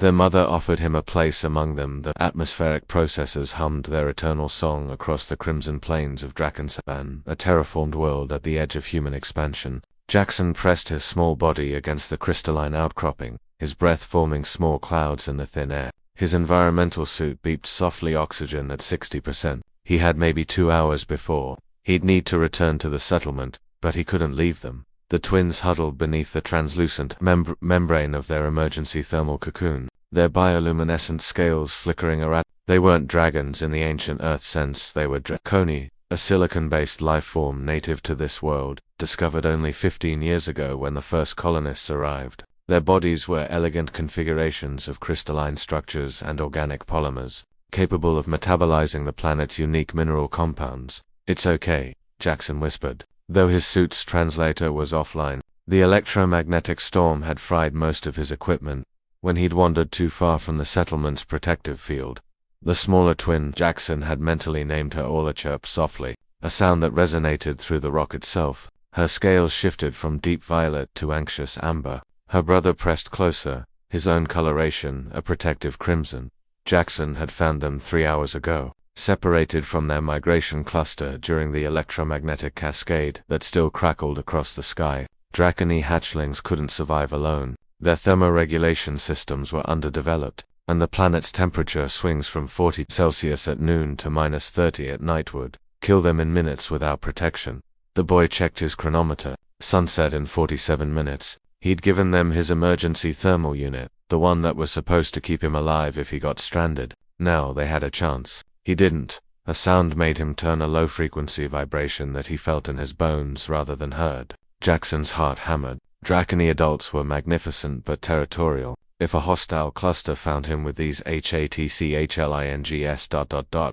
Their mother offered him a place among them. The atmospheric processors hummed their eternal song across the crimson plains of Drakenspan, a terraformed world at the edge of human expansion. Jackson pressed his small body against the crystalline outcropping, his breath forming small clouds in the thin air. His environmental suit beeped softly, oxygen at 60%. He had maybe 2 hours before. He'd need to return to the settlement, but he couldn't leave them. The twins huddled beneath the translucent membrane of their emergency thermal cocoon, their bioluminescent scales flickering around. They weren't dragons in the ancient Earth sense, they were draconi, a silicon-based life form native to this world, discovered only 15 years ago when the first colonists arrived. Their bodies were elegant configurations of crystalline structures and organic polymers, capable of metabolizing the planet's unique mineral compounds. "It's okay," Jackson whispered, though his suit's translator was offline. The electromagnetic storm had fried most of his equipment when he'd wandered too far from the settlement's protective field. The smaller twin, Jackson had mentally named her Orla, chirped softly, a sound that resonated through the rock itself. Her scales shifted from deep violet to anxious amber. Her brother pressed closer, his own coloration a protective crimson. Jackson had found them 3 hours ago, separated from their migration cluster during the electromagnetic cascade that still crackled across the sky. Dracony hatchlings couldn't survive alone. Their thermoregulation systems were underdeveloped, and the planet's temperature swings from 40 Celsius at noon to -30 at night would kill them in minutes without protection. The boy checked his chronometer. Sunset in 47 minutes. He'd given them his emergency thermal unit, the one that was supposed to keep him alive if he got stranded. Now they had a chance. He didn't. A sound made him turn, a low-frequency vibration that he felt in his bones rather than heard. Jackson's heart hammered. Dracony adults were magnificent but territorial. If a hostile cluster found him with these HATCHLINGS ...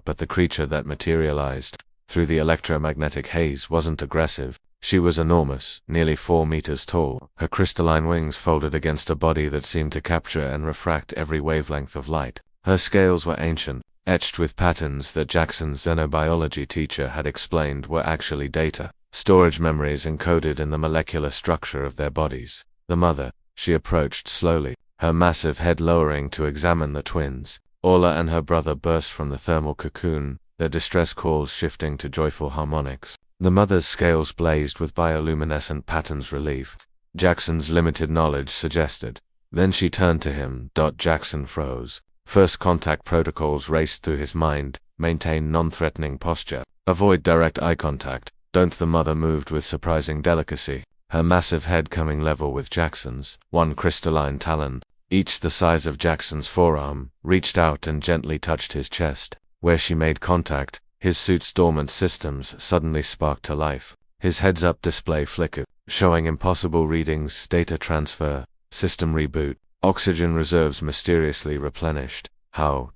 but the creature that materialized through the electromagnetic haze wasn't aggressive. She was enormous, nearly 4 meters tall, her crystalline wings folded against a body that seemed to capture and refract every wavelength of light. Her scales were ancient, etched with patterns that Jackson's xenobiology teacher had explained were actually data, storage memories encoded in the molecular structure of their bodies. The mother, she approached slowly, her massive head lowering to examine the twins. Orla and her brother burst from the thermal cocoon, their distress calls shifting to joyful harmonics. The mother's scales blazed with bioluminescent patterns relief. Jackson's limited knowledge suggested. Then she turned to him. Jackson froze. First contact protocols raced through his mind. Maintain non-threatening posture. Avoid direct eye contact. Don't. The mother moved with surprising delicacy, her massive head coming level with Jackson's. One crystalline talon, each the size of Jackson's forearm, reached out and gently touched his chest. Where she made contact, his suit's dormant systems suddenly sparked to life. His heads-up display flickered, showing impossible readings. Data transfer, system reboot, oxygen reserves mysteriously replenished. How?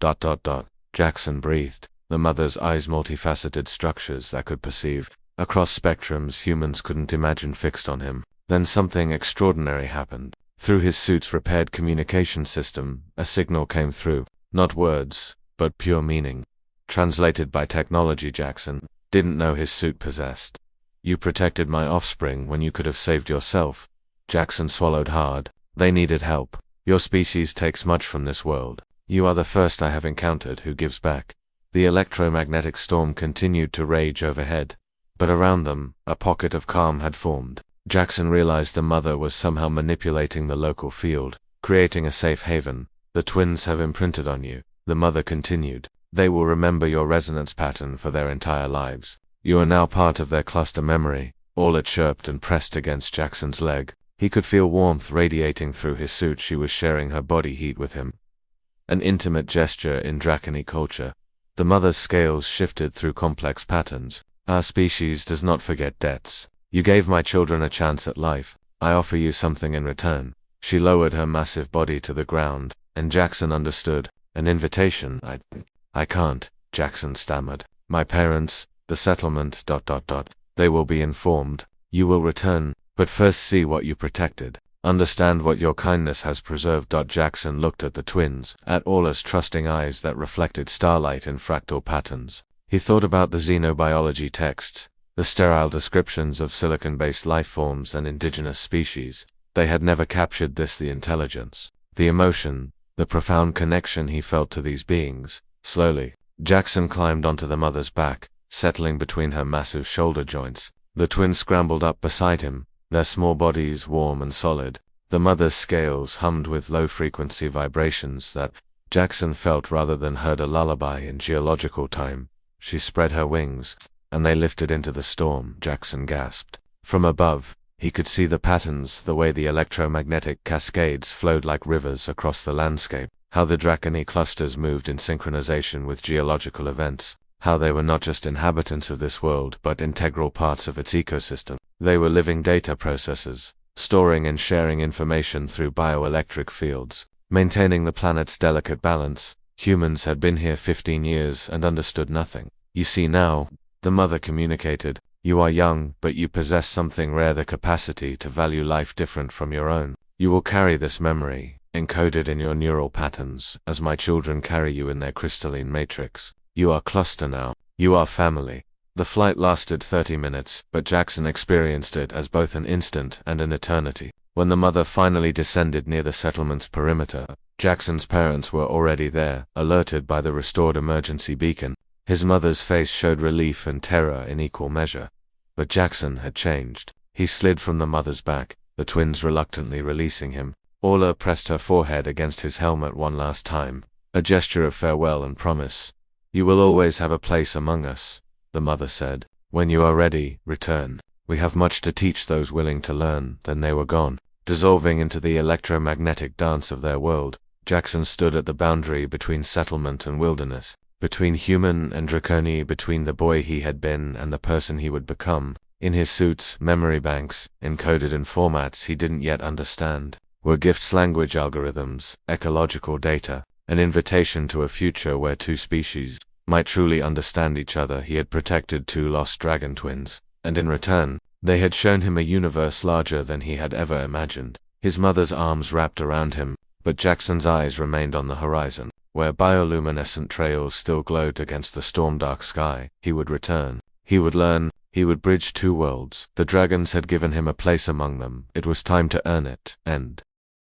Jackson breathed, the mother's eyes multifaceted structures that could perceive across spectrums humans couldn't imagine fixed on him. Then something extraordinary happened. Through his suit's repaired communication system, a signal came through. Not words, but pure meaning. Translated by technology Jackson didn't know his suit possessed. "You protected my offspring when you could have saved yourself." Jackson swallowed hard. "They needed help. Your species takes much from this world. You are the first I have encountered who gives back." The electromagnetic storm continued to rage overhead, but around them, a pocket of calm had formed. Jackson realized the mother was somehow manipulating the local field, creating a safe haven. "The twins have imprinted on you," the mother continued. "They will remember your resonance pattern for their entire lives. You are now part of their cluster memory." Orla chirped and pressed against Jackson's leg. He could feel warmth radiating through his suit. She was sharing her body heat with him. An intimate gesture in Dracony culture. The mother's scales shifted through complex patterns. "Our species does not forget debts. You gave my children a chance at life. I offer you something in return." She lowered her massive body to the ground, and Jackson understood. "An invitation? I can't," Jackson stammered. "My parents, the settlement, ... they will be informed. You will return, but first see what you protected. Understand what your kindness has preserved." Jackson looked at the twins, at Orla's trusting eyes that reflected starlight in fractal patterns. He thought about the xenobiology texts, the sterile descriptions of silicon-based life forms and indigenous species. They had never captured this, the intelligence, the emotion, the profound connection he felt to these beings. Slowly, Jackson climbed onto the mother's back, settling between her massive shoulder joints. The twins scrambled up beside him, their small bodies warm and solid. The mother's scales hummed with low-frequency vibrations that Jackson felt rather than heard, a lullaby in geological time. She spread her wings, and they lifted into the storm. Jackson gasped. From above, he could see the patterns, the way the electromagnetic cascades flowed like rivers across the landscape, how the Dracony clusters moved in synchronization with geological events, how they were not just inhabitants of this world but integral parts of its ecosystem. They were living data processors, storing and sharing information through bioelectric fields, maintaining the planet's delicate balance. Humans had been here 15 years and understood nothing. You see now, the mother communicated, you are young, but you possess something rare, the capacity to value life different from your own. You will carry this memory, encoded in your neural patterns, as my children carry you in their crystalline matrix. You are cluster now. You are family. The flight lasted 30 minutes, but Jackson experienced it as both an instant and an eternity. When the mother finally descended near the settlement's perimeter, Jackson's parents were already there, alerted by the restored emergency beacon. His mother's face showed relief and terror in equal measure. But Jackson had changed. He slid from the mother's back, the twins reluctantly releasing him. Orla pressed her forehead against his helmet one last time, a gesture of farewell and promise. You will always have a place among us, the mother said. When you are ready, return. We have much to teach those willing to learn. Then they were gone, dissolving into the electromagnetic dance of their world. Jackson stood at the boundary between settlement and wilderness, between human and Dracony, between the boy he had been and the person he would become. In his suits, memory banks, encoded in formats he didn't yet understand, were gifts, language algorithms, ecological data, an invitation to a future where two species might truly understand each other. He had protected two lost dragon twins, and in return, they had shown him a universe larger than he had ever imagined. His mother's arms wrapped around him, but Jackson's eyes remained on the horizon, where bioluminescent trails still glowed against the storm-dark sky. He would return. He would learn. He would bridge two worlds. The dragons had given him a place among them. It was time to earn it. End.